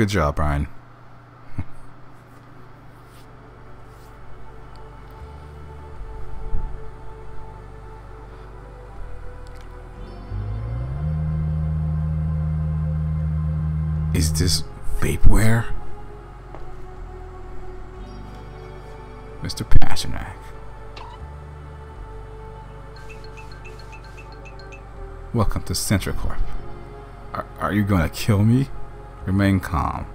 Good job, Brian. Is this vapeware? Mr. Pasternak. Welcome to Centricorp. Are you going to kill me? Remain calm.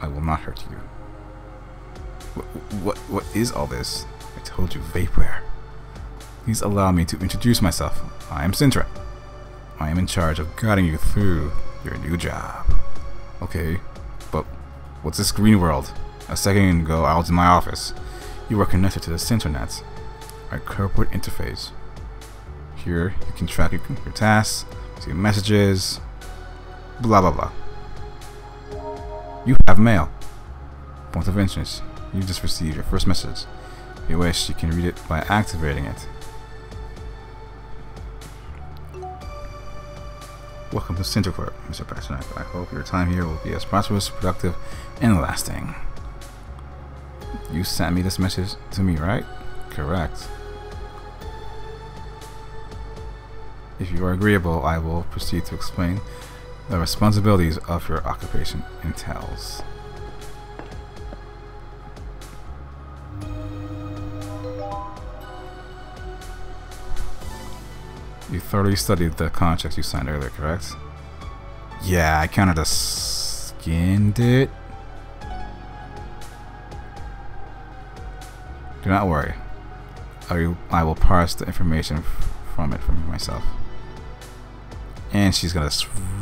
I will not hurt you. What is all this? I told you, vapeware. Please allow me to introduce myself. I am Sintra. I am in charge of guiding you through your new job. Okay, but what's this green world? A second ago, I was in my office. You were connected to the Centronet, our corporate interface. Here, you can track your tasks, see messages, blah blah blah. You have mail. Point of interest. You just received your first message. If you wish, you can read it by activating it. Welcome to Centricorp, Mr. Pasternak. I hope your time here will be as prosperous, productive, and lasting. You sent me this message to me, right? Correct. If you are agreeable, I will proceed to explain the responsibilities of your occupation entails. You thoroughly studied the contract you signed earlier, correct? Yeah, I kind of skimmed it. Do not worry. I will parse the information from it from myself. And she's gonna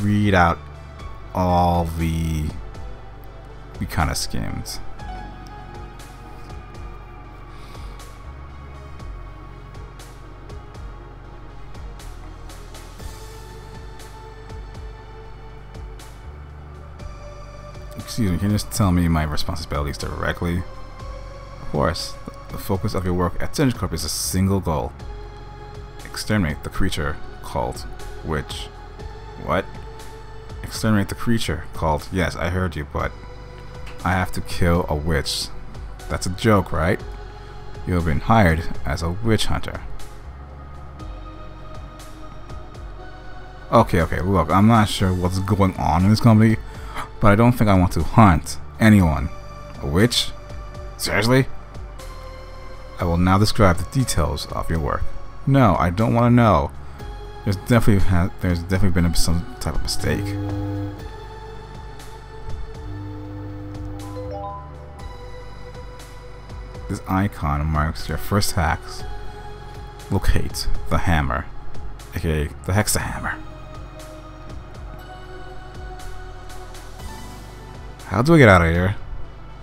read out all we kind of skimmed. Excuse me, can you just tell me my responsibilities directly? Of course, the focus of your work at Centricorp is a single goal. Exterminate the creature called Witch. What? Exterminate the creature called... Yes, I heard you, but I have to kill a witch. That's a joke, right? You have been hired as a witch hunter. Okay, look, I'm not sure what's going on in this company, but I don't think I want to hunt anyone. A witch? Seriously? I will now describe the details of your work. No, I don't want to know. There's definitely been some type of mistake. This icon marks your first hacks. Locate the hammer, aka the hexahammer. How do I get out of here?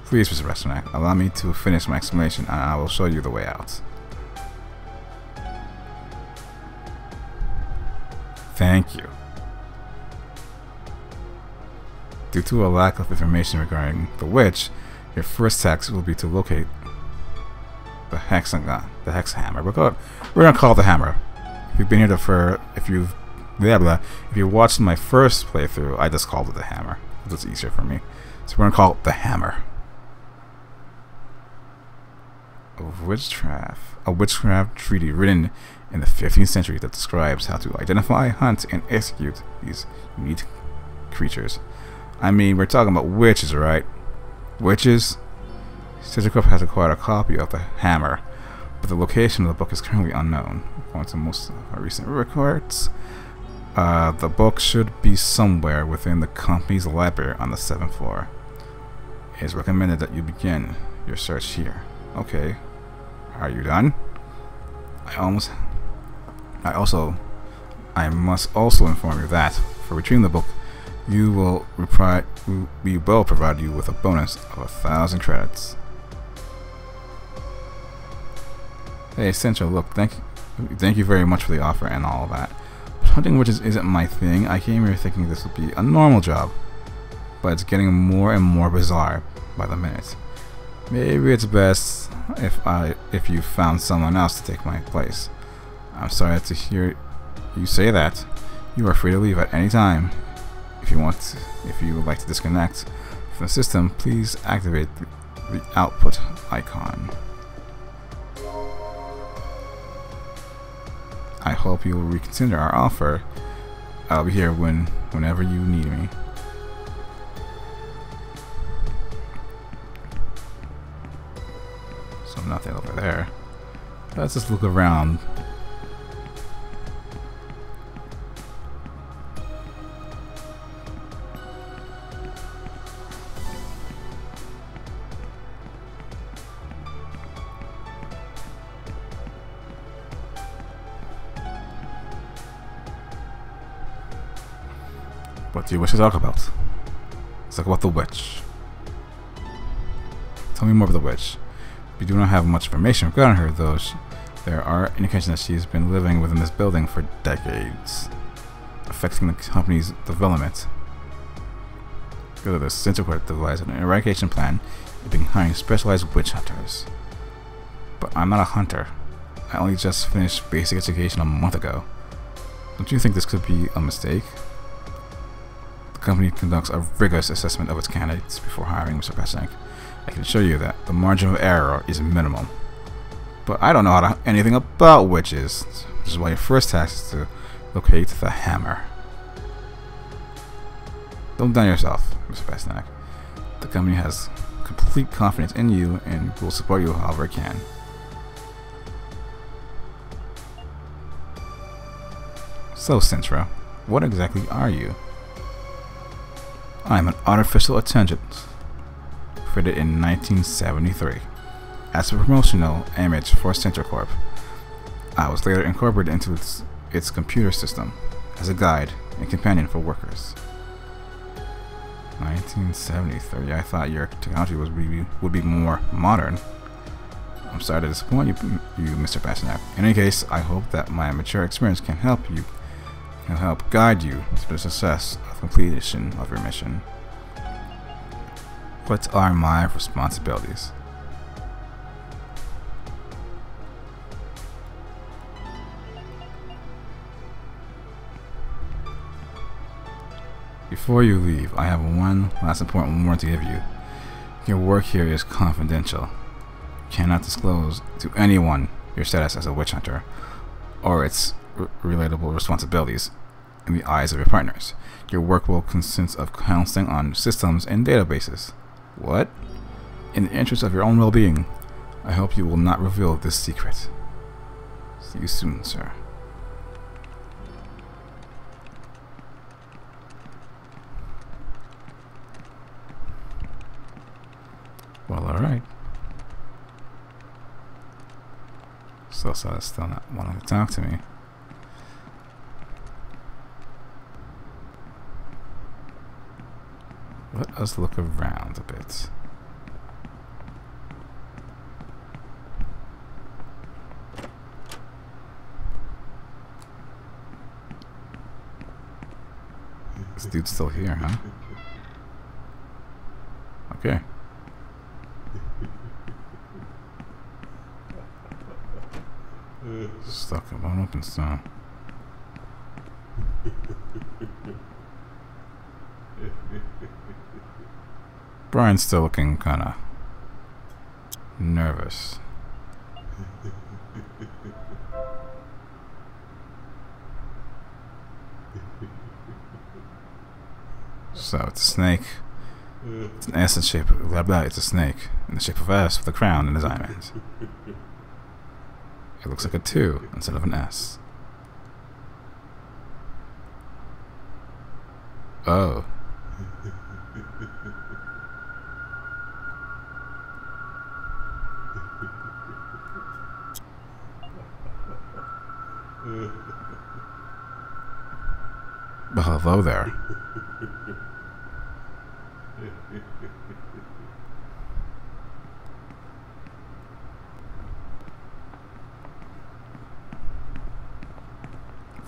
Please, Mr. Pasternak, allow me to finish my explanation and I will show you the way out. Thank you. Due to a lack of information regarding the witch, your first task will be to locate the hexagon, the hexahammer. We're gonna call it the hammer. If you've been here if you watched my first playthrough, I just called it the hammer. It was easier for me. So we're gonna call it the hammer. A witchcraft treaty written in the 15th century that describes how to identify, hunt, and execute these unique creatures. I mean, we're talking about witches, right? Witches? Centricorp has acquired a copy of the hammer, but the location of the book is currently unknown. According to most of our recent records, the book should be somewhere within the company's library on the 7th floor. It is recommended that you begin your search here. Okay. Are you done? I must also inform you that for retrieving the book, we will provide you with a bonus of 1,000 credits. Hey, Central, look, thank you very much for the offer and all of that. But hunting witches isn't my thing. I came here thinking this would be a normal job, but it's getting more and more bizarre by the minute. Maybe it's best if you found someone else to take my place. I'm sorry to hear you say that. You are free to leave at any time. If you would like to disconnect From the system, please activate the output icon. I hope you will reconsider our offer. I'll be here whenever you need me. So nothing over there. Let's just look around. What do you wish to talk about? Let's talk about the witch. Tell me more about the witch. We do not have much information regarding her, though there are indications that she has been living within this building for decades, affecting the company's development. Go to the Center Court devised an eradication plan and being hiring specialized witch hunters. But I'm not a hunter. I only just finished basic education a month ago. Don't you think this could be a mistake? The company conducts a rigorous assessment of its candidates before hiring Mr. Pasternak. I can assure you that the margin of error is minimal. But I don't know anything about witches, which is why your first task is to locate the hammer. Don't down yourself, Mr. Pasternak. The company has complete confidence in you and will support you however it can. So, Sintra, what exactly are you? I'm an artificial intelligence created in 1973 as a promotional image for Center Corp. I was later incorporated into its computer system as a guide and companion for workers. 1973. I thought your technology would be more modern. I'm sorry to disappoint you, Mr. Pasternak. In any case, I hope that my mature experience can help guide you to the success of completion of your mission. What are my responsibilities? Before you leave, I have one last important warning to give you. Your work here is confidential. You cannot disclose to anyone your status as a witch hunter or its relatable responsibilities in the eyes of your partners. Your work will consist of counseling on systems and databases. What? In the interest of your own well-being, I hope you will not reveal this secret. See you soon, sir. Well, alright. So still not wanting to talk to me. Let us look around a bit. This dude's still here, huh? Okay. Stuck up on open stone. Brian's still looking kinda nervous. So it's a snake. It's an S in shape. Blah blah. It's a snake in the shape of S with a crown in his diamonds. It looks like a 2 instead of an S. Oh. Well, hello there.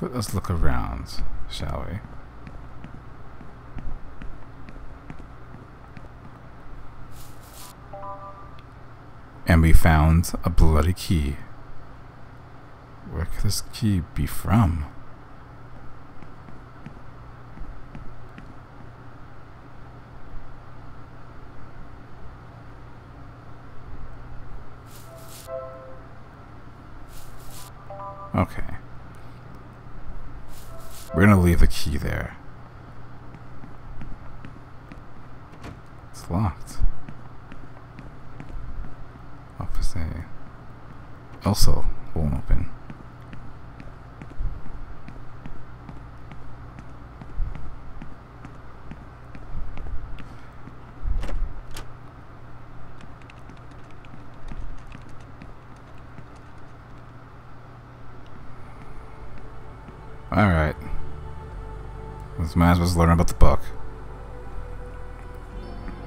Let us look around, shall we? And we found a bloody key. Where could this key be from? Okay. We're gonna leave the key there. It's locked. Office A. Also won't open. Alright. Let's might as well learn about the book.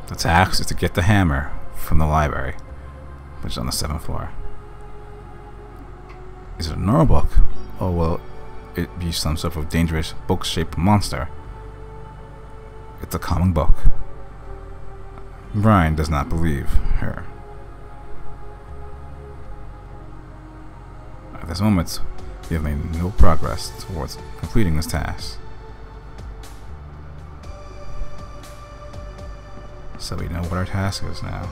The task is to get the hammer from the library, which is on the 7th floor. Is it a normal book? Or will it be some sort of dangerous book-shaped monster? It's a common book. Brian does not believe her. At this moment, we have made no progress towards completing this task. So we know what our task is now.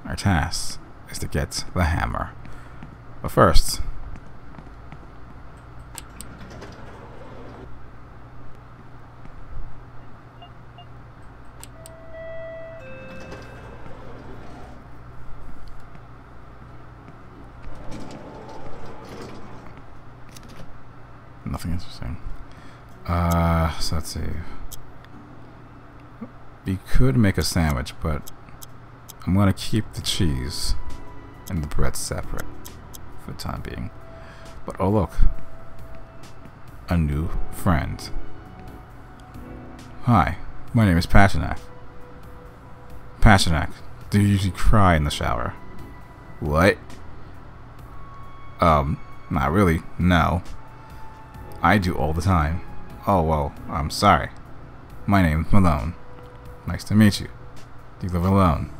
Our task is to get the hammer. But first, nothing interesting. So let's see. We could make a sandwich, but I'm gonna keep the cheese and the bread separate for the time being. But oh look, a new friend. Hi, my name is Pasternak. Pasternak, do you usually cry in the shower? What? Not really, no. I do all the time. Oh, well, I'm sorry. My name's Malone. Nice to meet you. Do you live alone?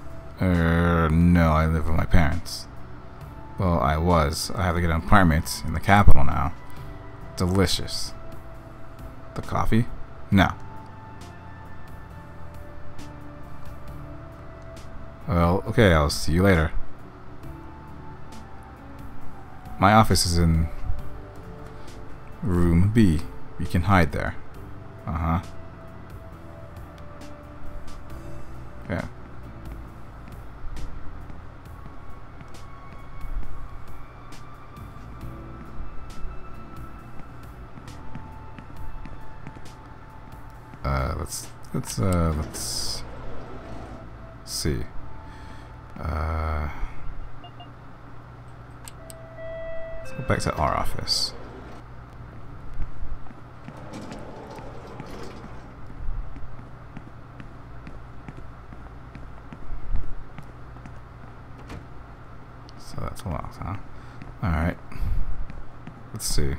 No, I live with my parents. Well, I was. I have to get an apartment in the capital now. Delicious. The coffee? No. Well, okay, I'll see you later. My office is in room B. You can hide there. Uh-huh. Yeah. Let's see. Let's go back to our office. So that's locked, huh? Alright. Let's see.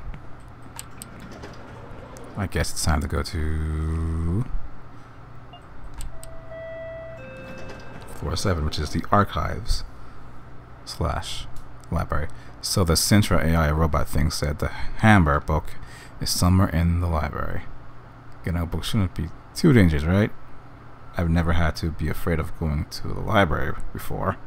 I guess it's time to go to floor 7, which is the archives / library. So the Sintra AI robot thing said the Hammer book is somewhere in the library. Getting a book shouldn't be too dangerous, right? I've never had to be afraid of going to the library before.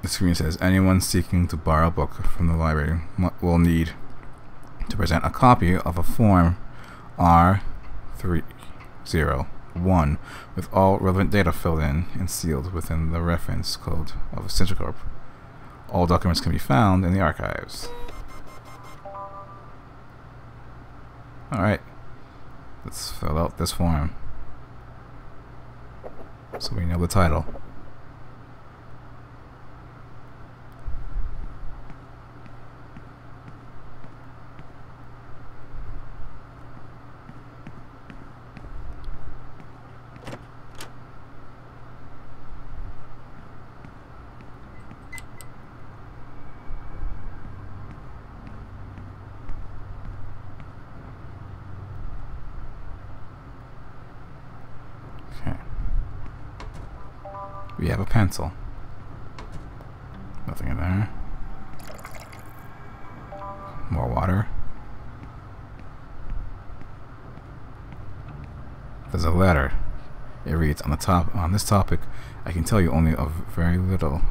The screen says anyone seeking to borrow a book from the library will need to present a copy of a form R301 with all relevant data filled in and sealed within the reference code of Sintra Corp. All documents can be found in the archives. Alright, let's fill out this form so we know the title. We have a pencil. Nothing in there. More water. There's a letter. It reads, on this topic, I can tell you only of very little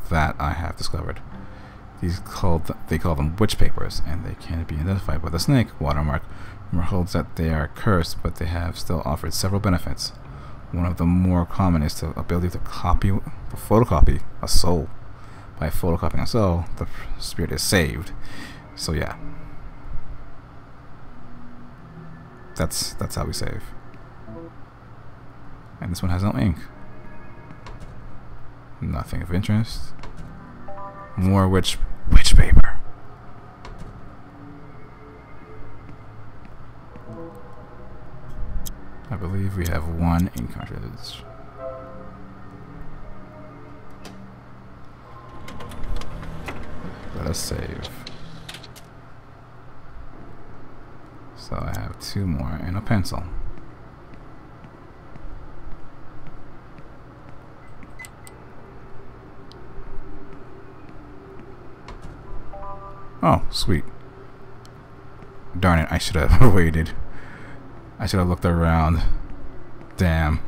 that I have discovered. They call them witch papers, and they can't be identified by the snake watermark. Rumor holds that they are cursed, but they have still offered several benefits. One of the more common is the ability to photocopy a soul. By photocopying a soul, the spirit is saved. So yeah, that's how we save. And this one has no ink. Nothing of interest. More witch paper. I believe we have one ink cartridge. Let us save. So I have 2 more and a pencil. Oh, sweet. Darn it, I should have waited. I should have looked around. Damn.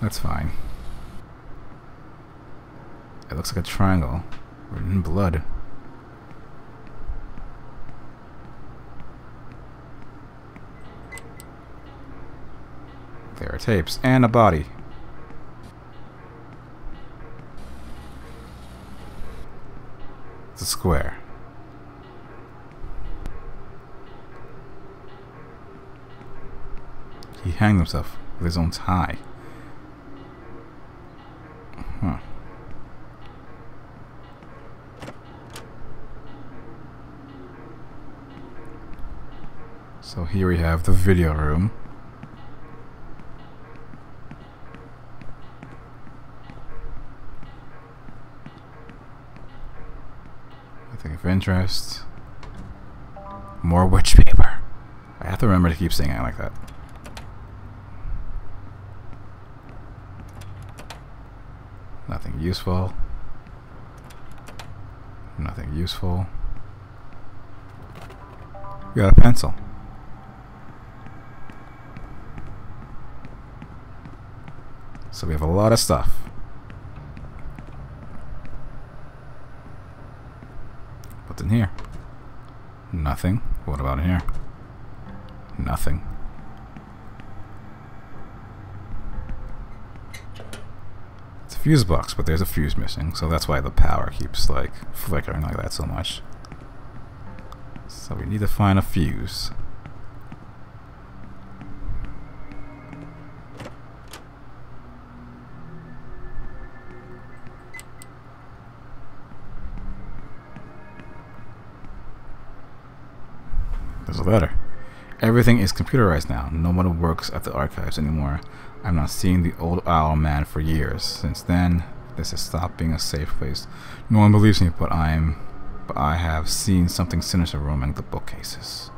That's fine. It looks like a triangle written in blood. There are tapes and a body. It's a square. He hanged himself with his own tie. Huh. So here we have the video room. Nothing of interest. More witch paper. I have to remember to keep saying it like that. Nothing useful. Nothing useful. We got a pencil. So we have a lot of stuff. What's in here? Nothing. What about in here? Nothing. It's a fuse box, but there's a fuse missing, so that's why the power keeps like flickering like that so much. So we need to find a fuse. There's a letter. Everything is computerized now. No one works at the archives anymore. I'm not seeing the old owl man for years. Since then, this has stopped being a safe place. No one believes me, but I have seen something sinister roaming the bookcases.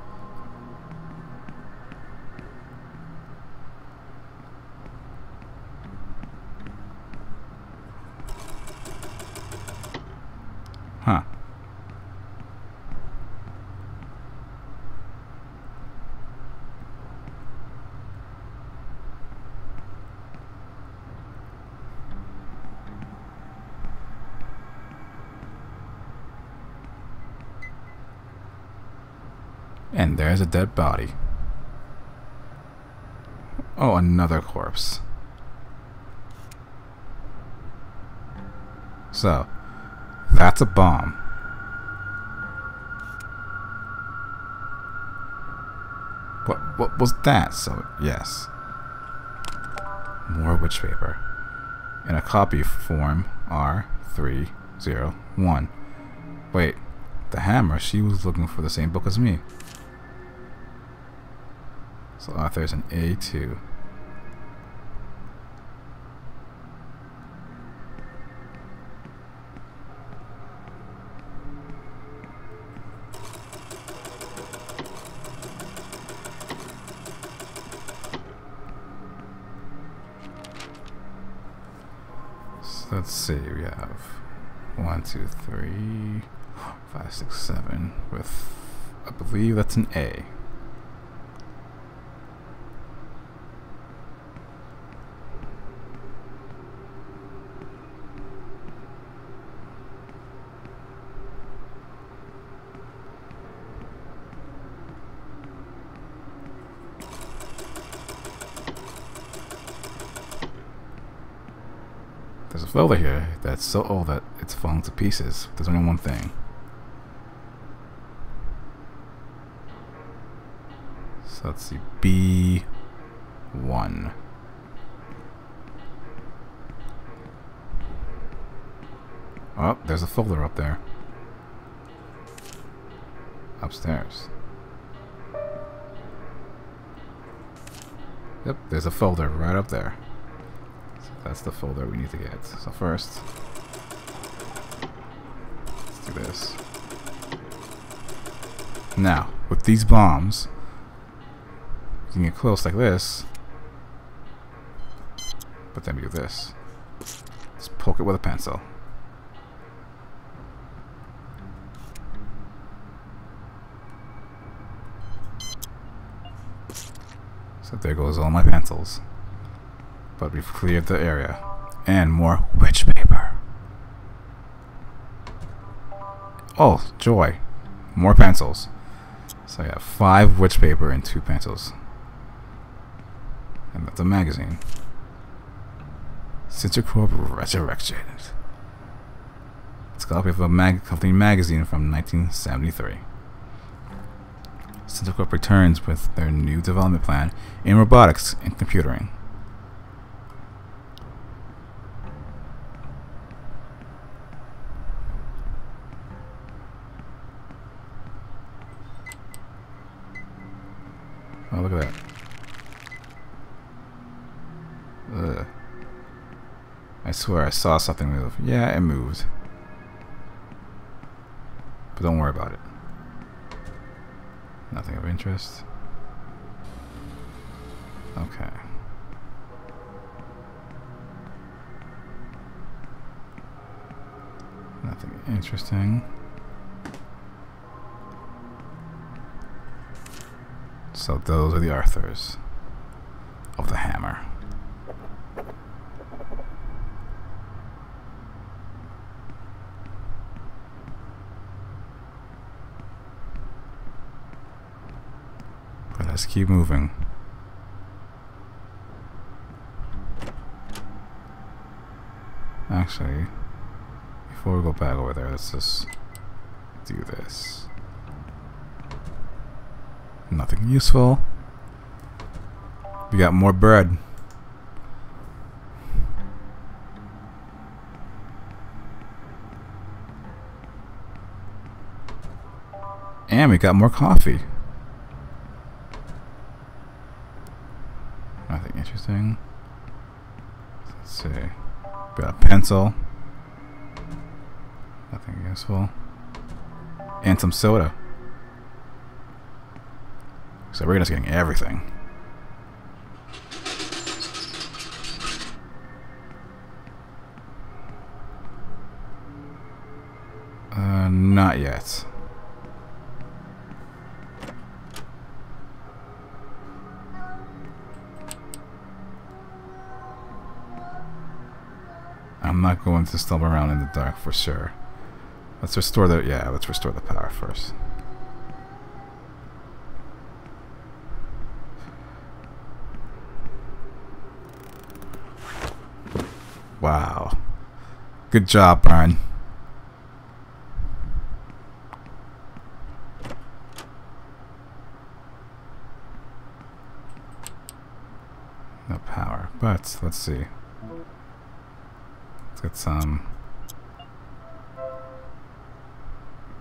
Huh. And there's a dead body. Oh, another corpse. So, that's a bomb. What was that? So, yes. More witch paper. In a copy form R301. Wait, the hammer, she was looking for the same book as me. So author's an A2. So let's see, we have 1, 2, 3, 5, 6, 7 with, I believe that's an A. There's a folder here that's so old that it's falling to pieces. There's only one thing. So let's see. B1. Oh, there's a folder up there. Upstairs. Yep, there's a folder right up there. So that's the folder we need to get. So first, let's do this. Now, with these bombs, you can get close like this, but then we do this. Just poke it with a pencil. So there goes all my pencils. But we've cleared the area. And more witch paper. Oh, joy. More pencils. So I got 5 witch paper and 2 pencils. And that's a magazine. Citricorp Resurrected. It's a copy of a company magazine from 1973. Citricorp returns with their new development plan in robotics and computering. Oh, look at that. Ugh. I swear I saw something move. Yeah, it moved. But don't worry about it. Nothing of interest. Okay. Nothing interesting. So those are the Arthurs of the hammer. But let's keep moving. Actually, before we go back over there, let's just do this. Nothing useful. We got more bread. And we got more coffee. Nothing interesting. Let's see. We got a pencil. Nothing useful. And some soda. So we're just getting everything. Not yet. I'm not going to stumble around in the dark for sure. Let's restore the power first. Wow. Good job, Brian. No power, but let's see. Let's get some.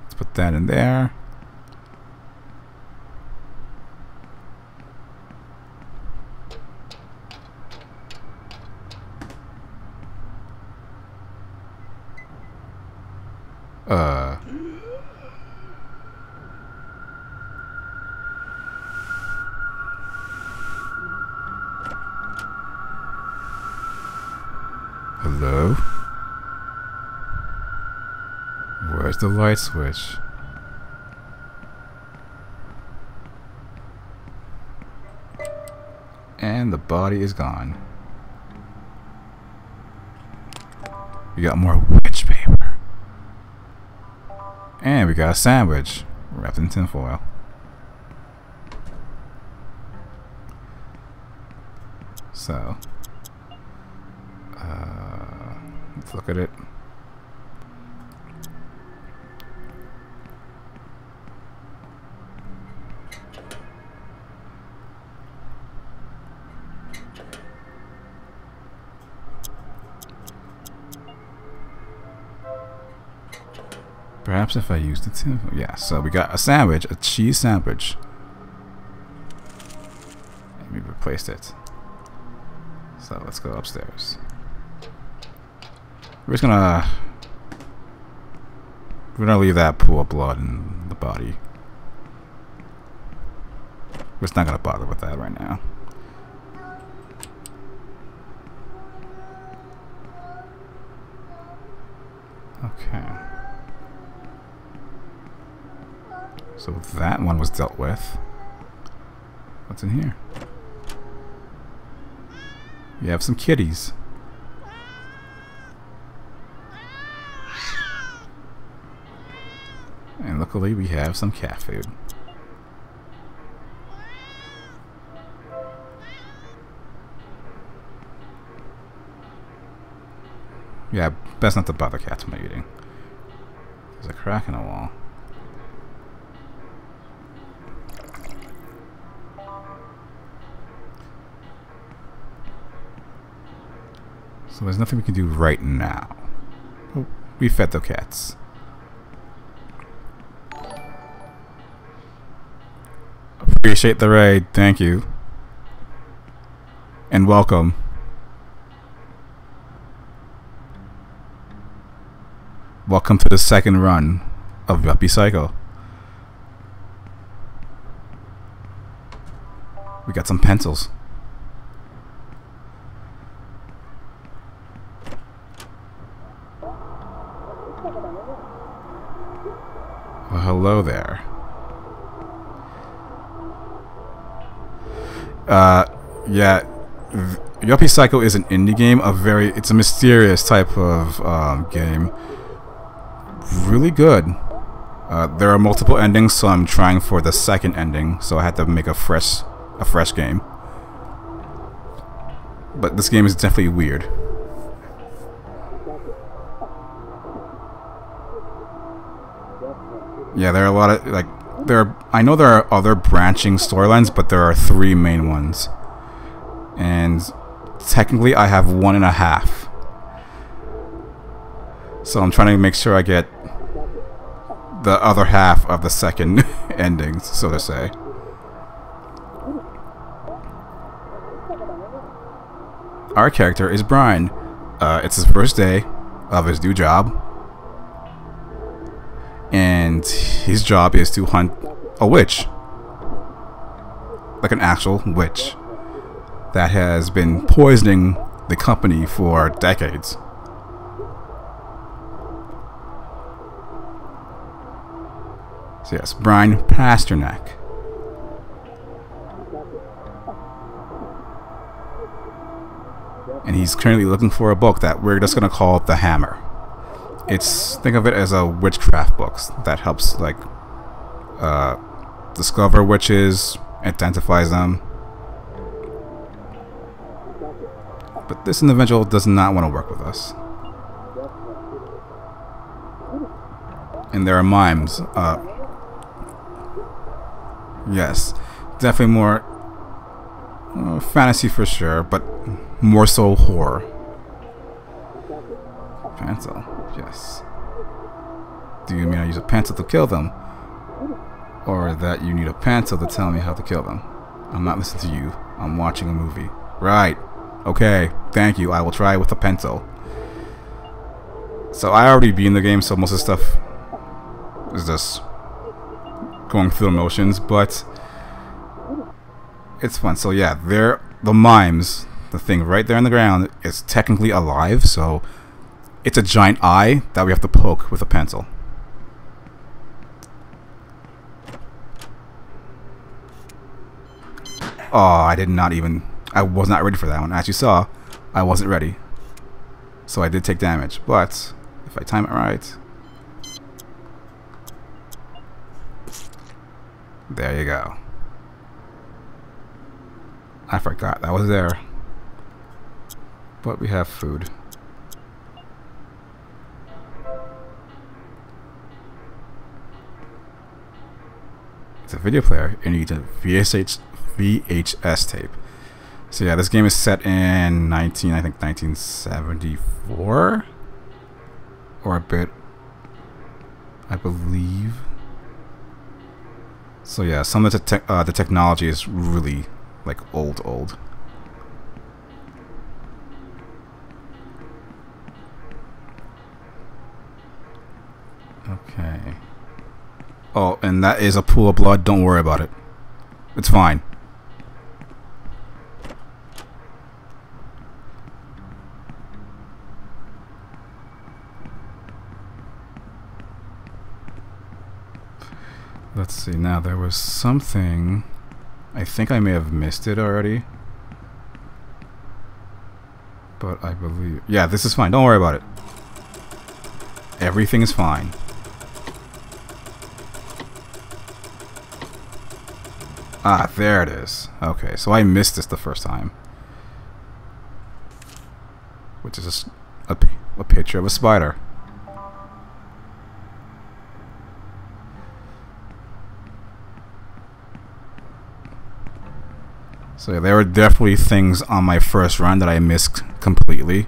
Let's put that in there. Hello? Where's the light switch? And the body is gone. We got more witch paper. And we got a sandwich wrapped in tinfoil. So, Let's look at it. Perhaps if I used it too. Yeah, so we got a sandwich, a cheese sandwich. And we replaced it. So let's go upstairs. We're gonna leave that pool of blood in the body. We're just not gonna bother with that right now. Okay. So that one was dealt with. What's in here? We have some kitties. And luckily we have some cat food. Yeah, best not to bother cats when they're eating. There's a crack in the wall. So there's nothing we can do right now. Oh, we fed the cats. Appreciate the raid, thank you. And welcome. Welcome to the second run of Yuppie Cycle. We got some pencils. Well, hello there. Yeah, Yuppie Cycle is an indie game. It's a mysterious type of game. Really good. There are multiple endings, so I'm trying for the second ending. So I had to make a fresh game. But this game is definitely weird. Yeah, there are a lot of I know there are other branching storylines, but there are 3 main ones. And technically I have 1.5. So I'm trying to make sure I get the other half of the second endings, so to say. Our character is Brian. It's his first day of his new job. And his job is to hunt a witch. Like an actual witch that has been poisoning the company for decades. So yes, Brian Pasternak. And he's currently looking for a book that we're just gonna call The Hammer. Think of it as a witchcraft book that helps discover witches, identifies them. But this individual does not want to work with us. And there are mimes. Yes, definitely more fantasy for sure, but more so horror. Pencil, yes. Do you mean I use a pencil to kill them? Or that you need a pencil to tell me how to kill them? I'm not listening to you. I'm watching a movie. Right. Okay. Thank you. I will try with a pencil. So I already beat in the game, so most of the stuff is just going through the motions, but it's fun. So yeah, the mimes, the thing right there on the ground, is technically alive, so it's a giant eye that we have to poke with a pencil. Oh, I was not ready for that one. As you saw, I wasn't ready. So I did take damage, but if I time it right, there you go. I forgot that was there. But we have food. It's a video player. You need a VHS tape. So yeah, this game is set in 1974 or a bit, I believe. So yeah, some of the technology is really like old. Okay. Oh, and that is a pool of blood. Don't worry about it. It's fine. Let's see, now there was something, I think I may have missed it already, but I believe, yeah, this is fine, don't worry about it. Everything is fine. Ah, there it is. Okay, so I missed this the first time, which is just a picture of a spider. So yeah, there were definitely things on my first run that I missed completely,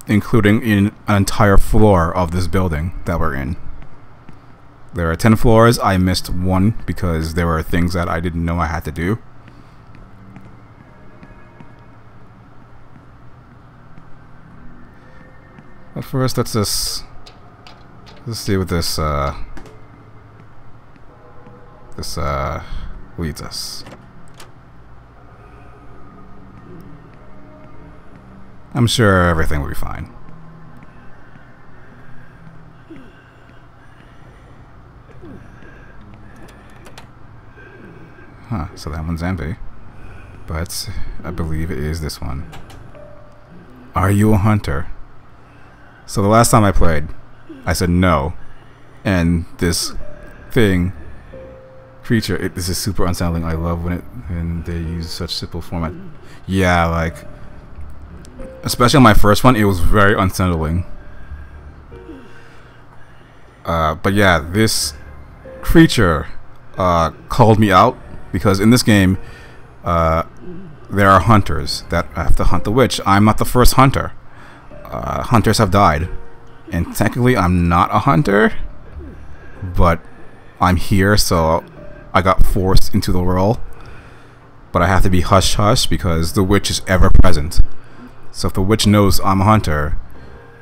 including in an entire floor of this building that we're in. There are 10 floors. I missed one because there were things that I didn't know I had to do. But first, let's see what this leads us. I'm sure everything will be fine. Huh, so that one's empty. But I believe it is this one. Are you a hunter? So the last time I played, I said no. And this creature, this is super unsettling. I love when they use such simple format. Yeah, like, especially on my first one, it was very unsettling. But yeah, this creature called me out because in this game, there are hunters that have to hunt the witch. I'm not the first hunter. Hunters have died, and technically I'm not a hunter, but I'm here, so I got forced into the role. But I have to be hush hush because the witch is ever present. So if the witch knows I'm a hunter,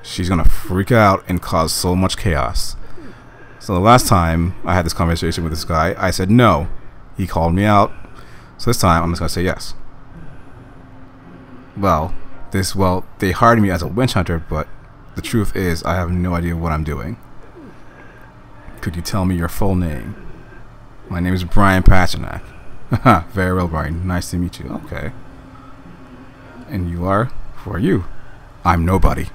she's gonna freak out and cause so much chaos. So the last time I had this conversation with this guy, I said no. He called me out. So this time I'm just gonna say yes. Well, they hired me as a witch hunter, but the truth is I have no idea what I'm doing. Could you tell me your full name? My name is Brian Pasternak. Haha, very well, Brian. Nice to meet you. Okay. And you are? Who are you? I'm nobody.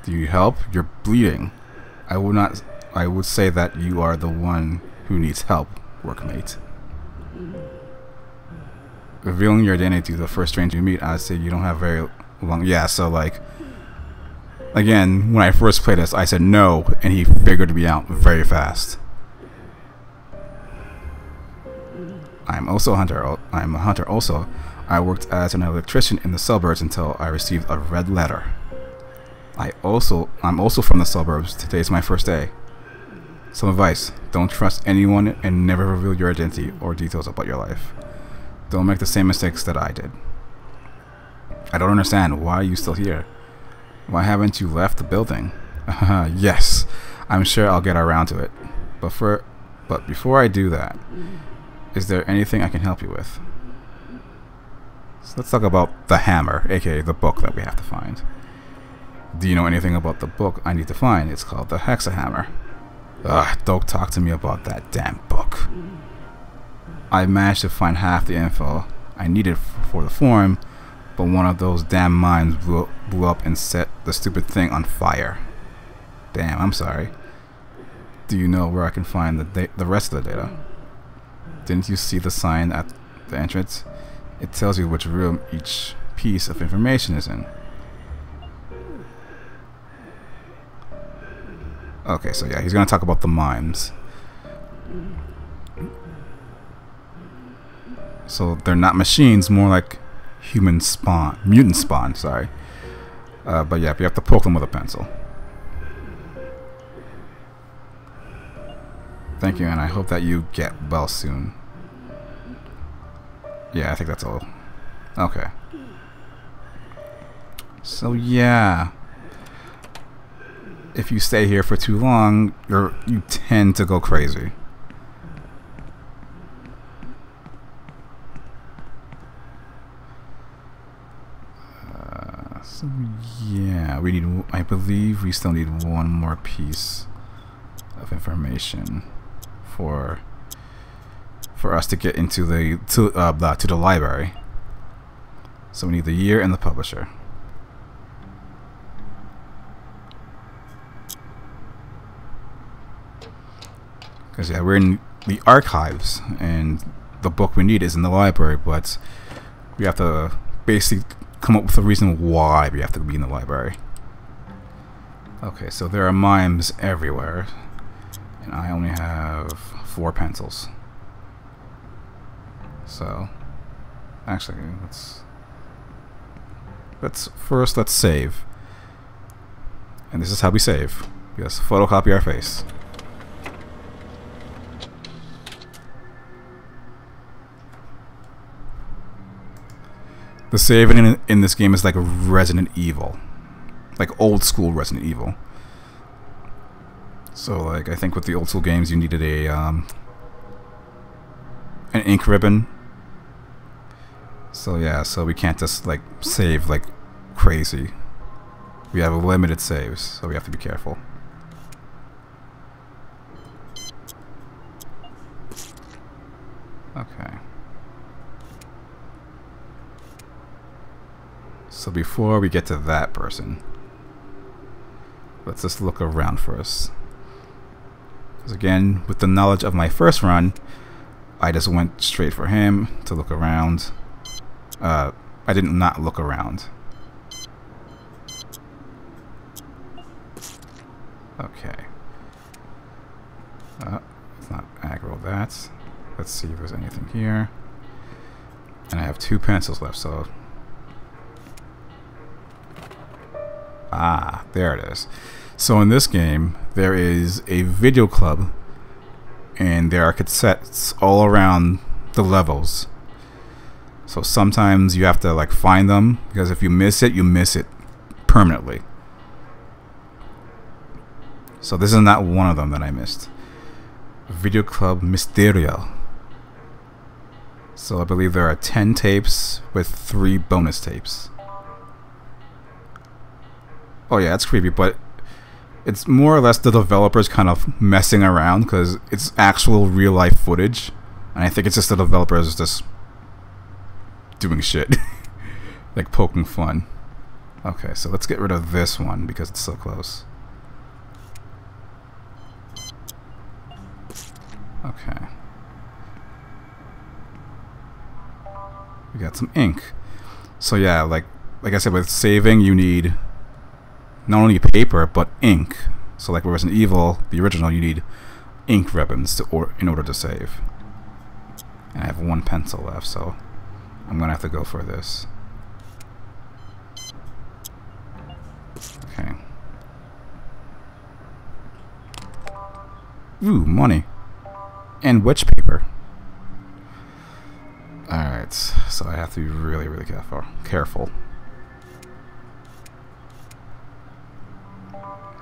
Do you help? You're bleeding. I would say that you are the one who needs help, workmate. Revealing your identity to the first stranger you meet, I'd say you don't have very long. Yeah, so like, again, when I first played this, I said no, and he figured me out very fast. I'm also a hunter. I'm a hunter also. I worked as an electrician in the suburbs until I received a red letter. I'm also from the suburbs. Today's my first day. Some advice: don't trust anyone and never reveal your identity or details about your life. Don't make the same mistakes that I did. I don't understand. Why are you still here? Why haven't you left the building? Yes, I'm sure I'll get around to it. But before I do that, is there anything I can help you with? So let's talk about the hammer, aka the book that we have to find. Do you know anything about the book I need to find? It's called the Hexahammer. Ugh, don't talk to me about that damn book. I managed to find half the info I needed for the forum, but one of those damn mines blew up and set the stupid thing on fire. Damn, I'm sorry. Do you know where I can find the rest of the data? Didn't you see the sign at the entrance? It tells you which room each piece of information is in. Okay, so yeah, he's gonna talk about the mines. So they're not machines, more like human spawn, mutant spawn, sorry. But yeah, you have to poke them with a pencil. Thank you, and I hope that you get well soon. Yeah, I think that's all. Okay. So yeah, if you stay here for too long, you tend to go crazy. So yeah, we need. I believe we still need one more piece of information for us to get into the to the library. So we need the year and the publisher. Because yeah, we're in the archives, and the book we need is in the library, but we have to basically come up with a reason why we have to be in the library. Okay, so there are mimes everywhere, and I only have 4 pencils. So, actually, let's save. And this is how we save. Yes, photocopy our face. The saving in this game is like Resident Evil, like old school Resident Evil. So like I think with the old school games you needed a an ink ribbon. So yeah, so we can't just like save like crazy. We have limited saves, so we have to be careful. Okay. So before we get to that person, let's just look around first. Because again, with the knowledge of my first run, I just went straight for him to look around. I did not look around. Okay. Let's not aggro that. Let's see if there's anything here. And I have 2 pencils left, so... Ah, there it is. So in this game, there is a video club, and there are cassettes all around the levels. So sometimes you have to like find them, because if you miss it permanently. So this is not one of them that I missed. Video Club Misterio. So I believe there are 10 tapes with 3 bonus tapes. Oh yeah, it's creepy, but it's more or less the developers kind of messing around because it's actual real life footage, and I think it's just the developers just doing shit, like poking fun. Okay, so let's get rid of this one because it's so close. Okay. We got some ink. So yeah, like I said, with saving you need not only paper but ink. So like with Resident Evil, the original, you need ink ribbons in order to save. And I have 1 pencil left, so I'm gonna have to go for this. Okay. Ooh, money. And witch paper. Alright, so I have to be really, really careful.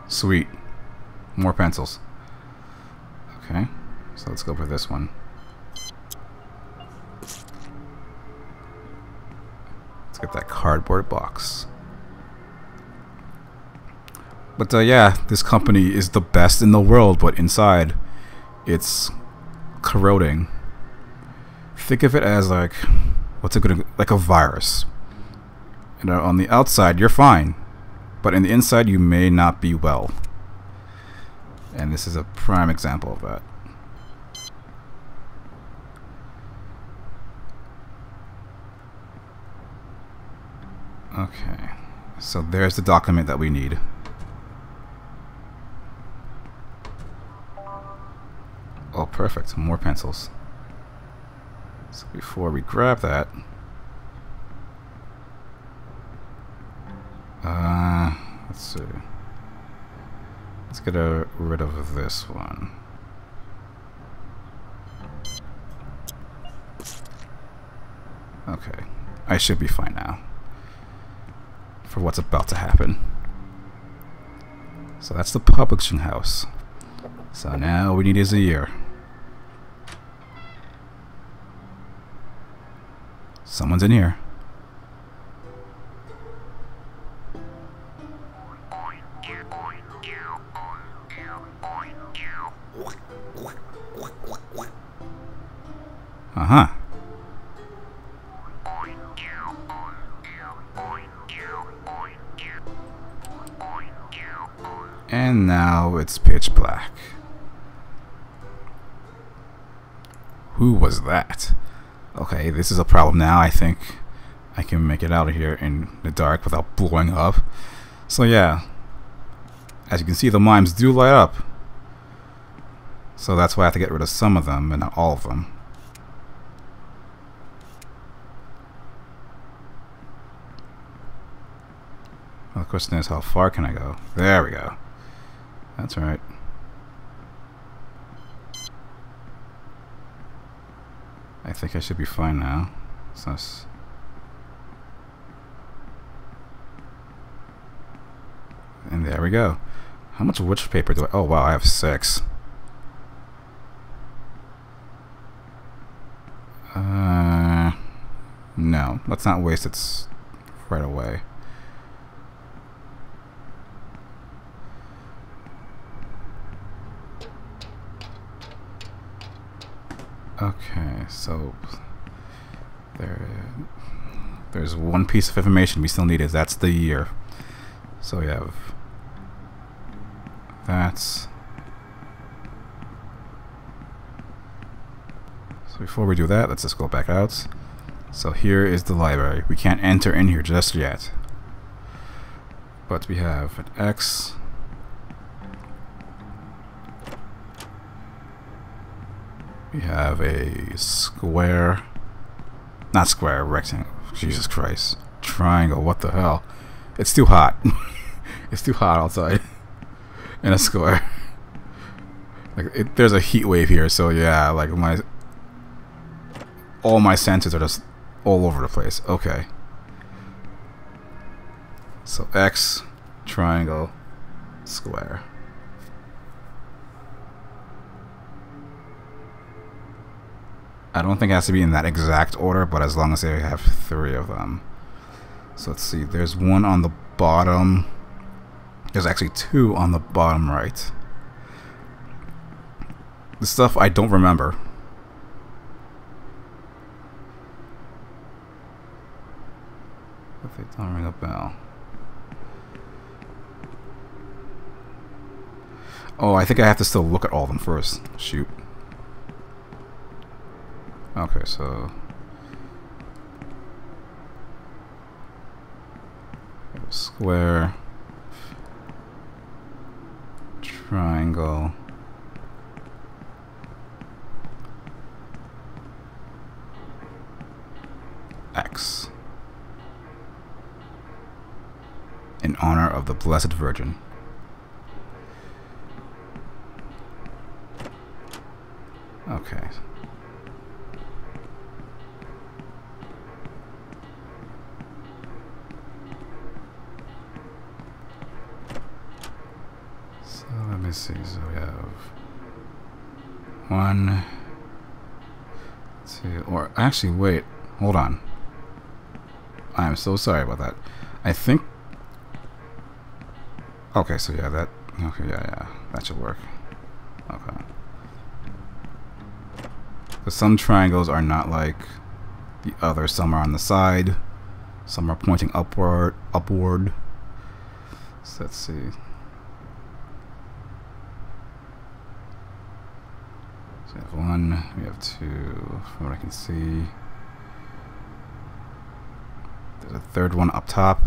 Sweet. More pencils. Okay, so let's go for this one. Let's get that cardboard box. But yeah, this company is the best in the world, but inside it's corroding. Think of it as like, like a virus. And on the outside you're fine, but in the inside you may not be well. And this is a prime example of that. Okay, so there's the document that we need. Oh, perfect. More pencils. So before we grab that, let's see. Let's get rid of this one. Okay, I should be fine now for what's about to happen. So that's the publishing house. So now we need his ear. Someone's in here. Uh-huh. And now it's pitch black. Who was that? Okay, this is a problem now. I think I can make it out of here in the dark without blowing up. So yeah, as you can see, the mimes do light up. So that's why I have to get rid of some of them, and not all of them. Well, the question is, how far can I go? There we go. That's right. I think I should be fine now. And there we go. How much wood paper do I... Oh, wow, I have 6. No, let's not waste it right away. Okay, so there's one piece of information we still need. That's the year. So we have that's. So before we do that, let's just go back out. So here is the library. We can't enter in here just yet, but we have an X. We have a square, not square, rectangle. Jesus Christ. Triangle, what the hell? It's too hot. It's too hot outside. And a square. Like there's a heat wave here, so yeah, like all my senses are just all over the place. Okay. So X, triangle, square. I don't think it has to be in that exact order, but as long as they have 3 of them. So let's see, there's one on the bottom. There's actually 2 on the bottom right. The stuff I don't remember. If they don't ring a bell. Oh, I think I have to still look at all of them first. Shoot. Okay, so square, triangle, X, in honor of the Blessed Virgin. Okay. Let me see, so we have 1, 2, or actually, wait, hold on. I am so sorry about that. I think, okay, so yeah, that, okay, yeah, that should work. Okay. Because some triangles are not like the other, some are on the side, some are pointing upward. So let's see. So we have 1, we have 2, from what I can see. There's a 3rd one up top.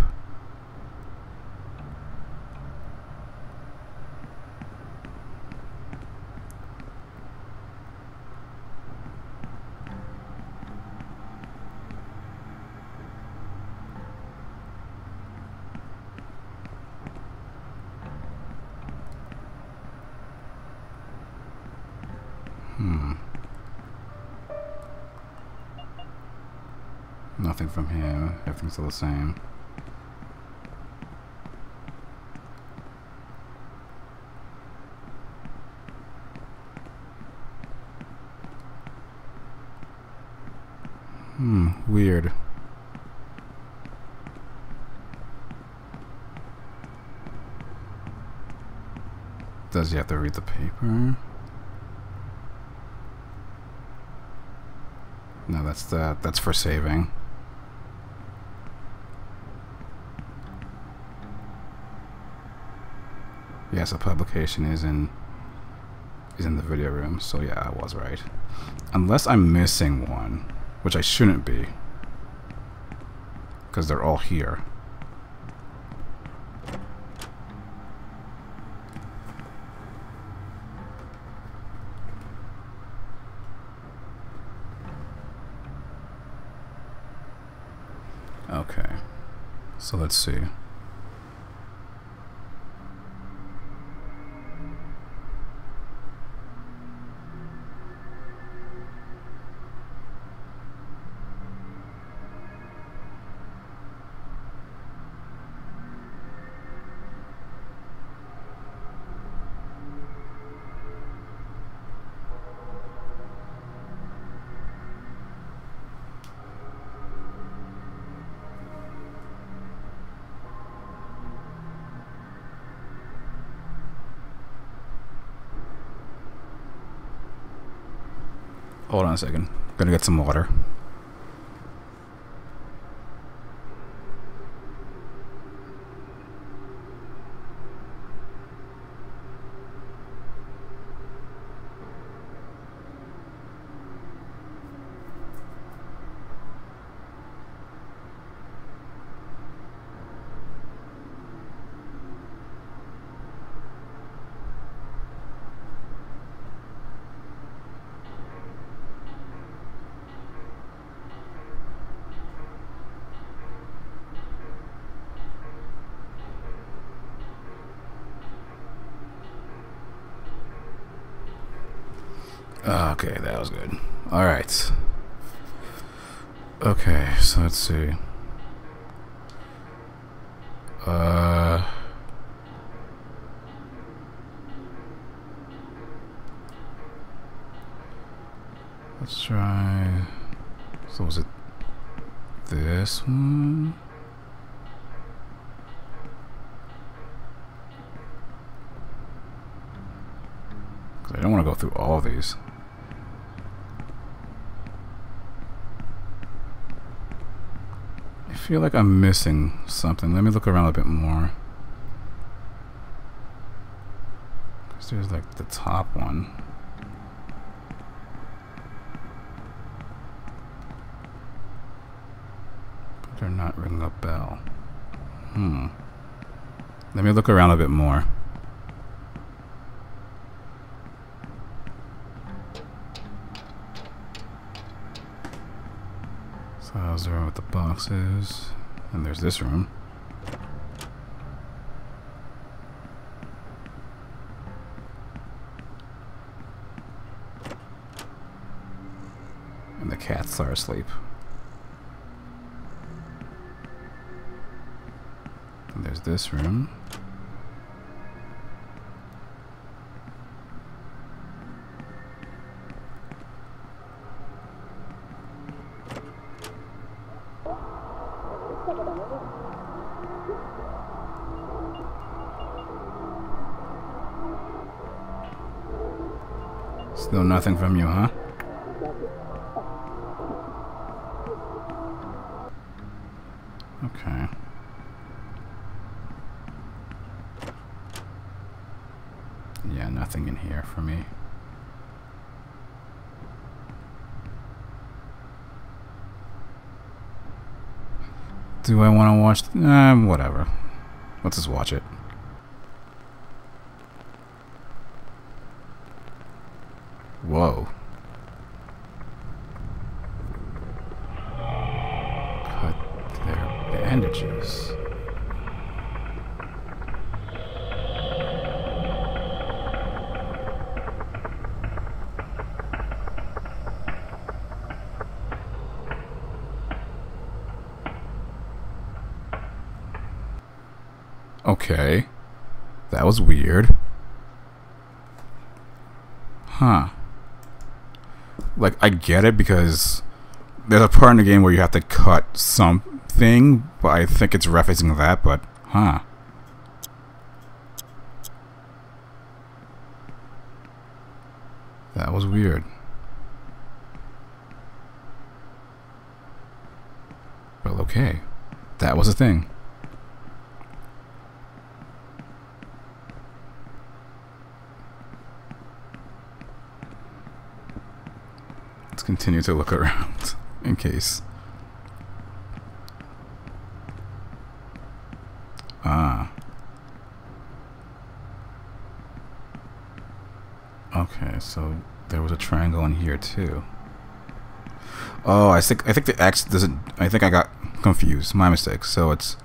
Nothing from him. Everything's still the same. Weird. Does he have to read the paper? No, that's for saving. Yes, a publication is in the video room, so yeah, I was right. Unless I'm missing one, which I shouldn't be, because they're all here. Okay, so let's see. Hold on a second. I'm gonna get some water. Okay, that was good. Alright. Okay, so let's see. Let's try. So was it this one? Because I don't want to go through all of these. I feel like I'm missing something. Let me look around a bit more. Because there's like the top one. But they're not ringing a bell. Let me look around a bit more. So how's the room with the boxes? And there's this room. And the cats are asleep. And there's this room. Still nothing from you, huh? Okay. Yeah, nothing in here for me. Do I want to watch? Whatever. Let's just watch it. Whoa. Cut their bandages. Okay. That was weird. Huh. Like, I get it because there's a part in the game where you have to cut something, but I think it's referencing that, but huh. That was weird. Well, okay. That was a thing. Let's continue to look around in case. Ah. Okay, so there was a triangle in here too. Oh, I think the X doesn't. I think I got confused. My mistake. So it's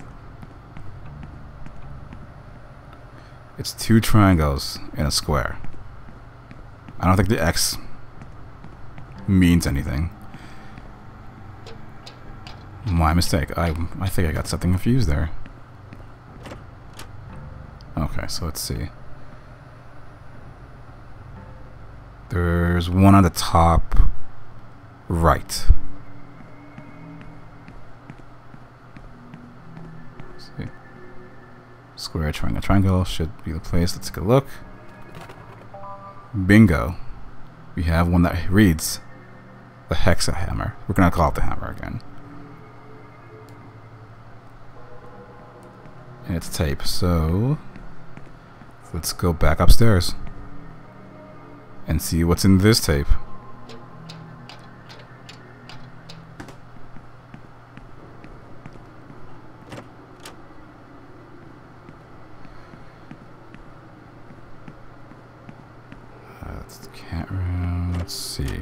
two triangles in a square. I don't think the X means anything. My mistake. I think I got something confused there. Okay, so let's see. There's one on the top right. Let's see. Square, triangle, triangle should be the place. Let's take a look. Bingo. We have one that reads the hexahammer. We're gonna call it the hammer again. And it's tape, so let's go back upstairs and see what's in this tape. That's the cat room. Let's see.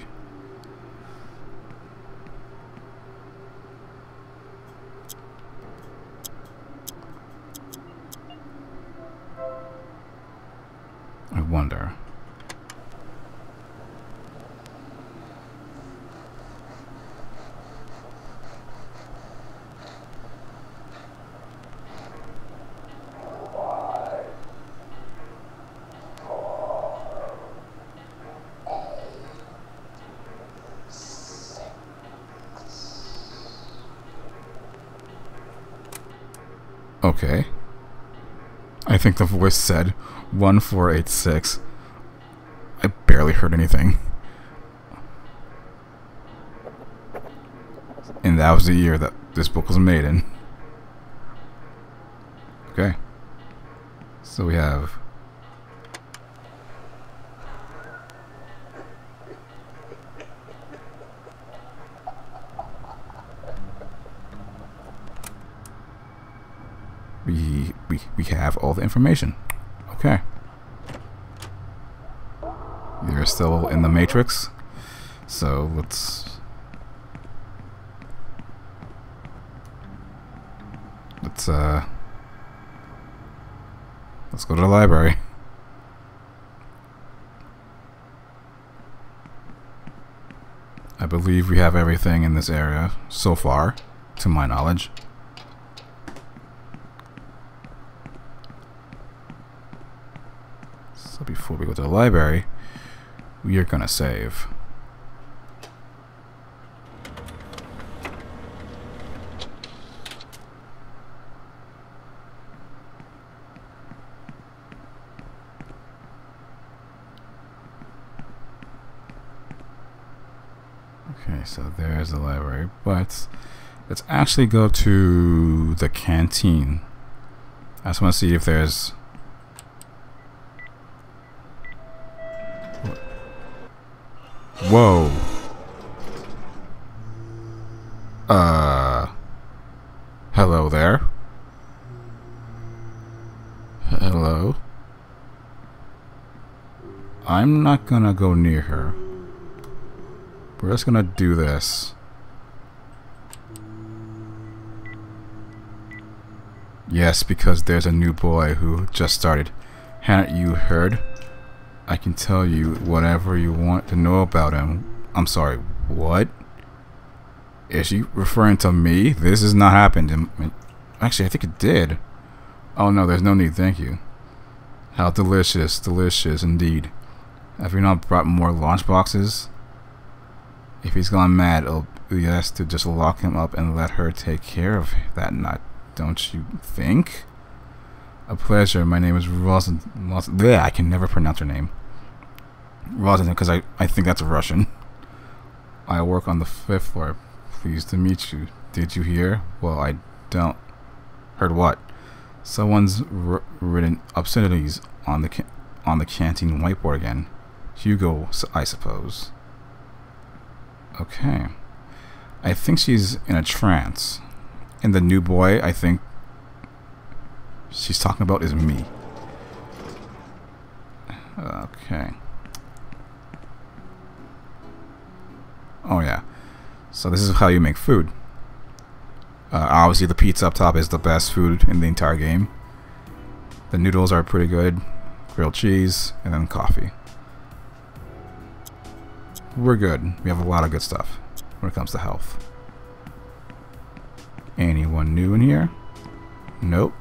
I wonder. Okay. I think the voice said 1486. I barely heard anything. And that was the year that this book was made in. Okay. So we have we have all the information. Okay. You're still in the Matrix, so let's go to the library. I believe we have everything in this area so far, to my knowledge. So before we go to the library, we are gonna save. Okay, so there's the library, but let's actually go to the canteen. I just want to see if there's... Whoa. Hello there. Hello. I'm not gonna go near her. We're just gonna do this. Yes, because there's a new boy who just started. Hannah, you heard? I can tell you whatever you want to know about him. I'm sorry, what? Is she referring to me? This has not happened. Actually, I think it did. Oh no, there's no need, thank you. How delicious, delicious indeed. Have you not brought more lunch boxes? If he's gone mad, it'll be best to just lock him up and let her take care of that nut, don't you think? A pleasure. My name is Bleh, I can never pronounce her name. Rosin, because I think that's Russian. I work on the 5th floor. Pleased to meet you. Did you hear? Well, I don't. Heard what? Someone's written obscenities on the canteen whiteboard again. Hugo, I suppose. Okay. I think she's in a trance. And the new boy, I think she's talking about is me. Okay. Oh yeah. So this is how you make food. Obviously the pizza up top is the best food in the entire game. The noodles are pretty good. Grilled cheese, and then coffee. We're good. We have a lot of good stuff when it comes to health. Anyone new in here? Nope.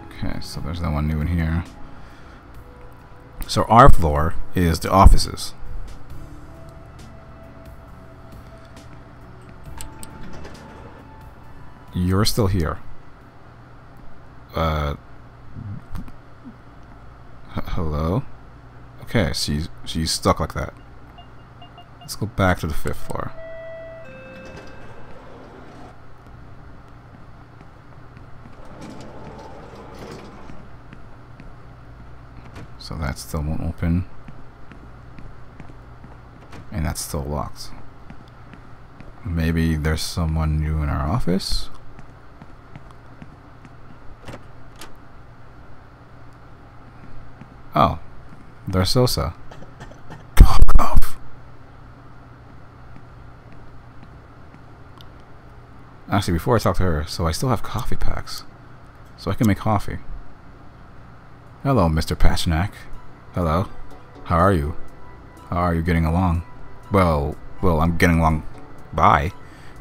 Okay, so there's no one new in here. So our floor is the offices. You're still here. Hello? Okay, she's stuck like that. Let's go back to the 5th floor. So that still won't open. And that's still locked. Maybe there's someone new in our office? Oh, there's Sosa. Cough, cough. Actually, before I talk to her, so I still have coffee packs. So I can make coffee. Hello, Mr. Pasternak. Hello. How are you? How are you getting along? Well, I'm getting along by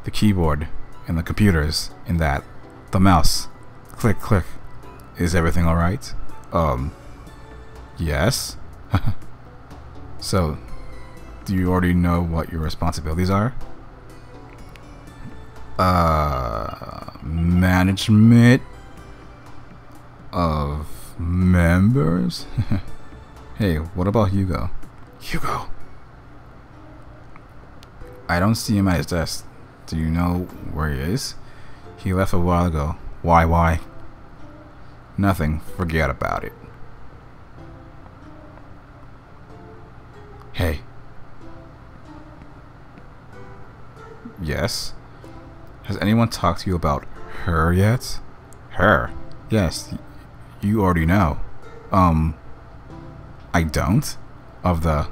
the keyboard and the computers and that. The mouse. Click, click. Is everything alright? Yes. So, do you already know what your responsibilities are? Management of members? Hey, what about Hugo? Hugo! I don't see him at his desk. Do you know where he is? He left a while ago. Why? Nothing. Forget about it. Hey. Yes? Has anyone talked to you about her yet? Her? Yes. You already know. I don't? Of the...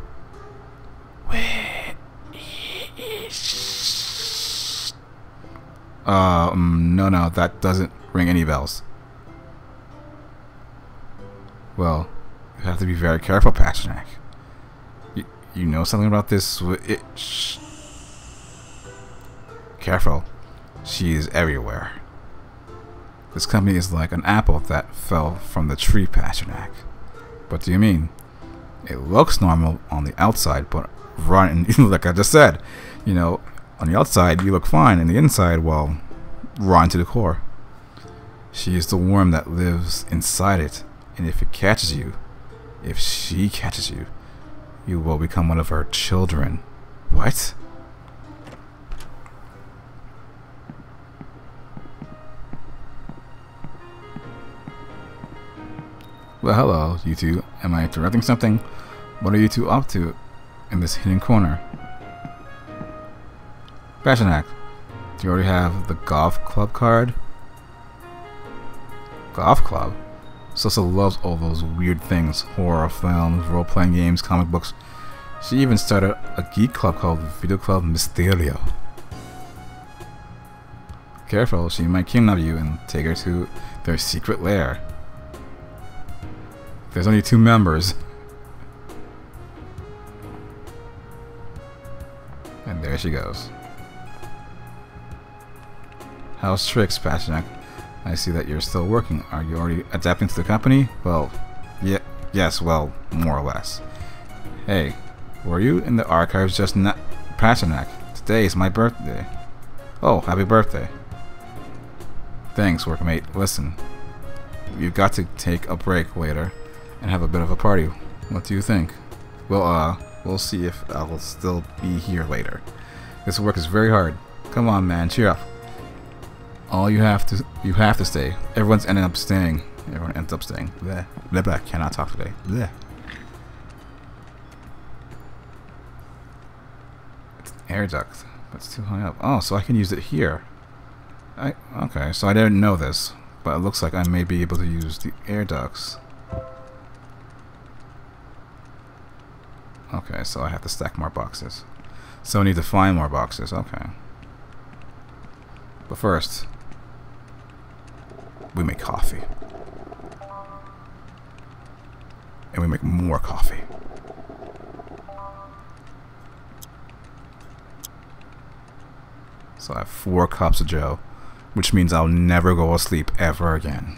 No, that doesn't ring any bells. Well, you have to be very careful, Pasternak. You know something about this? Shh. Careful. She is everywhere. This company is like an apple that fell from the tree, Pasternak. What do you mean? It looks normal on the outside, but like I just said, you know, on the outside you look fine, and the inside, well, rotten to the core. She is the worm that lives inside it, and if it catches you, if she catches you, you will become one of her children. What? Well, hello, you two. Am I interrupting something? What are you two up to in this hidden corner? Pasternak, do you already have the golf club card? Golf club? Sosa loves all those weird things. Horror films, role-playing games, comic books. She even started a geek club called Video Club Mysterio. Careful, she might kidnap you and take her to their secret lair. There's only 2 members. And there she goes. How's tricks, Pasternak? I see that you're still working. Are you already adapting to the company? Well, yeah, yes, well, more or less. Hey, were you in the archives just now? Pasternak, today is my birthday. Oh, happy birthday. Thanks, workmate. Listen, you've got to take a break later and have a bit of a party. What do you think? Well, we'll see if I'll still be here later. This work is very hard. Come on, man, cheer up. You have to stay. Everyone ends up staying. Bleh. Blah, blah. Cannot talk today. Bleh. It's an air duct, but it's too high up. Oh, so I can use it here. Okay, so I didn't know this, but it looks like I may be able to use the air ducts. Okay, so I have to stack more boxes. So I need to find more boxes. Okay. But first, we make coffee. And we make more coffee. So I have 4 cups of Joe, which means I'll never go to sleep ever again.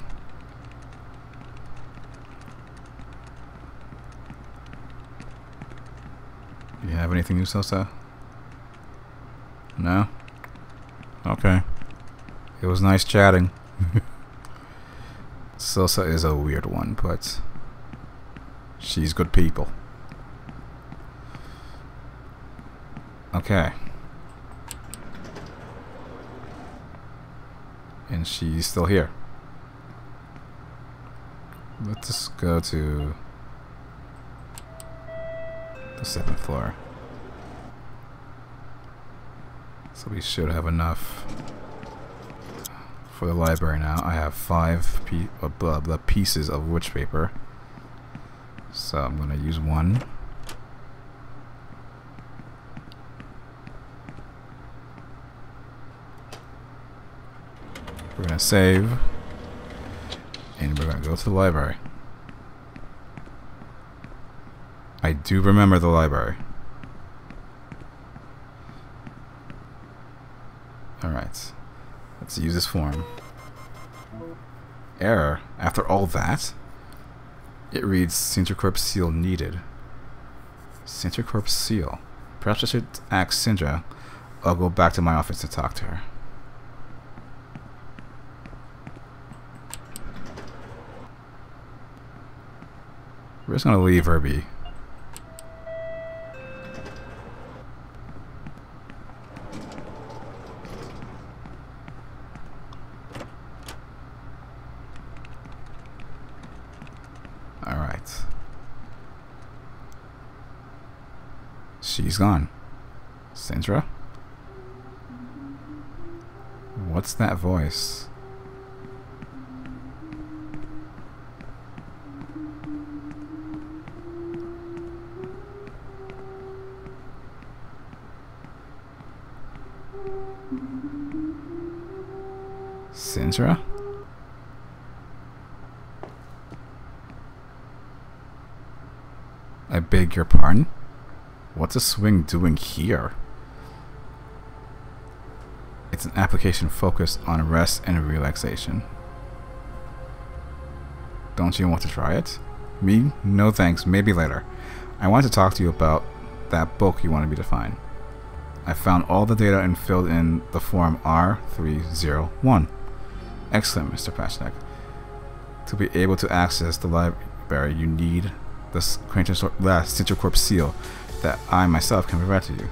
Do you have anything new, Sosa? No? Okay. It was nice chatting. Sosa is a weird one, but she's good people. Okay. And she's still here. Let's just go to the 7th floor. So we should have enough for the library now. I have 5 pieces of witch paper. So I'm going to use 1. We're going to save. And we're going to go to the library. I do remember the library. Alright. Let's use this form. Error. After all that, it reads Sintracorp seal needed. Sintracorp seal. Perhaps I should ask Sindra. I'll go back to my office to talk to her. We're just gonna leave her be. Alright. She's gone. Sindra? What's that voice? Sindra? I beg your pardon? What's a swing doing here? It's an application focused on rest and relaxation. Don't you want to try it? Me? No thanks, maybe later. I want to talk to you about that book you wanted me to find. I found all the data and filled in the form R301. Excellent, Mr. Pasternak. To be able to access the library, you need the Sintracorp seal that I myself can provide to you.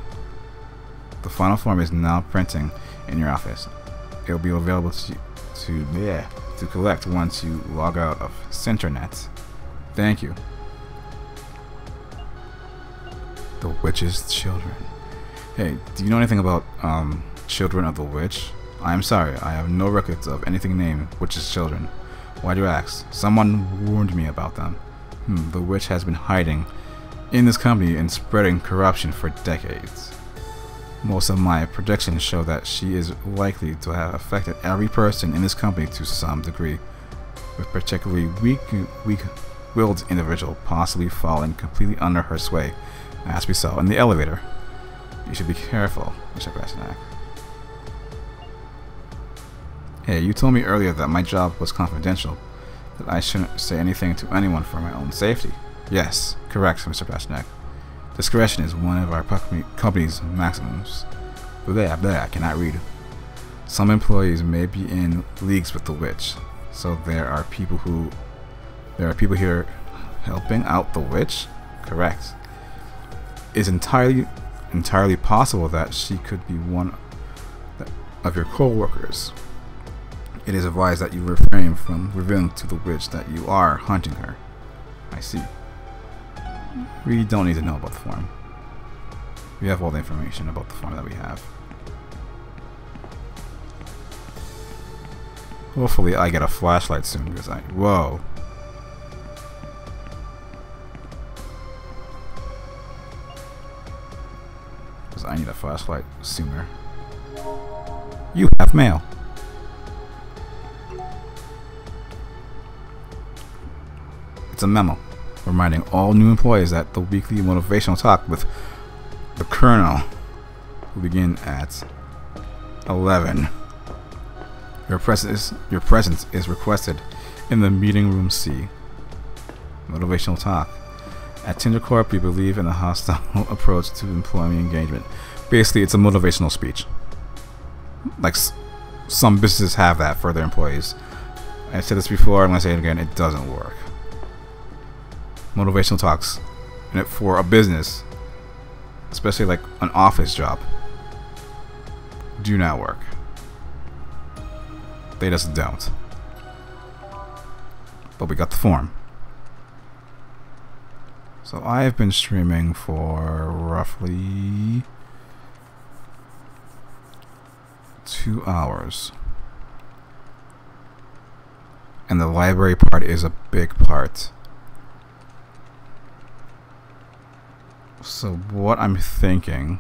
The final form is now printing in your office. It will be available to collect once you log out of Sintranet. Thank you. The Witch's Children. Hey, do you know anything about Children of the Witch? I am sorry, I have no records of anything named Witch's Children. Why do you ask? Someone warned me about them. The witch has been hiding in this company and spreading corruption for decades. Most of my predictions show that she is likely to have affected every person in this company to some degree, with particularly weak-willed individual possibly falling completely under her sway, as we saw in the elevator. You should be careful, Mr. Pasternak. Hey, you told me earlier that my job was confidential, that I shouldn't say anything to anyone for my own safety. Yes, correct, Mr. Pasternak. Discretion is one of our company's maximums. Blah, blah, I cannot read. Some employees may be in leagues with the witch, so there are people here helping out the witch? Correct. It's entirely possible that she could be one of your co-workers. It is advised that you refrain from revealing to the witch that you are hunting her. I see. We don't need to know about the form. We have all the information about the form that we have. Hopefully I get a flashlight soon because whoa. Because I need a flashlight sooner. You have mail. It's a memo reminding all new employees that the weekly motivational talk with the Colonel will begin at 11. Your presence is requested in the meeting room C. Motivational talk. At Tindercorp, we believe in a hostile approach to employee engagement. Basically, it's a motivational speech. Like some businesses have that for their employees. I said this before, I'm going to say it again, it doesn't work. Motivational talks for a business, especially like an office job, do not work. They just don't. But we got the form. So I have been streaming for roughly 2 hours. And the library part is a big part. So what I'm thinking,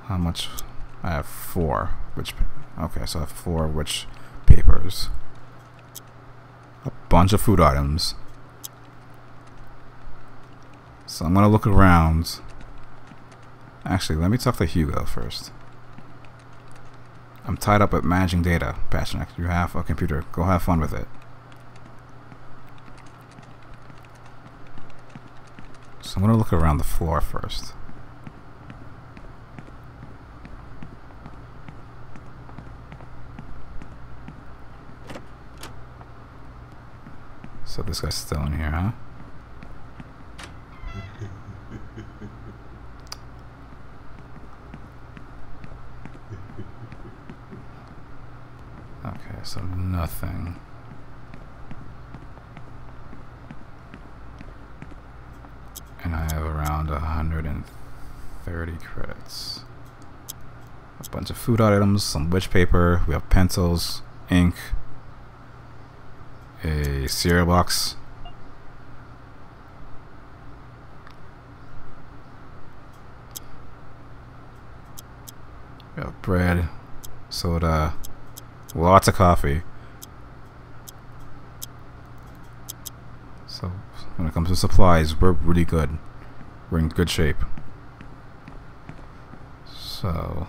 how much? I have 4. Okay, so I have 4 witch papers, a bunch of food items. So I'm gonna look around. Actually, let me talk to Hugo first. I'm tied up with managing data. Pasternak, you have a computer. Go have fun with it. So I'm gonna look around the floor first. So this guy's still in here, huh? Okay, so nothing. And I have around 130 credits. A bunch of food items, some witch paper, we have pencils, ink, a cereal box, we have bread, soda, lots of coffee. So when it comes to supplies, we're really good. We're in good shape. So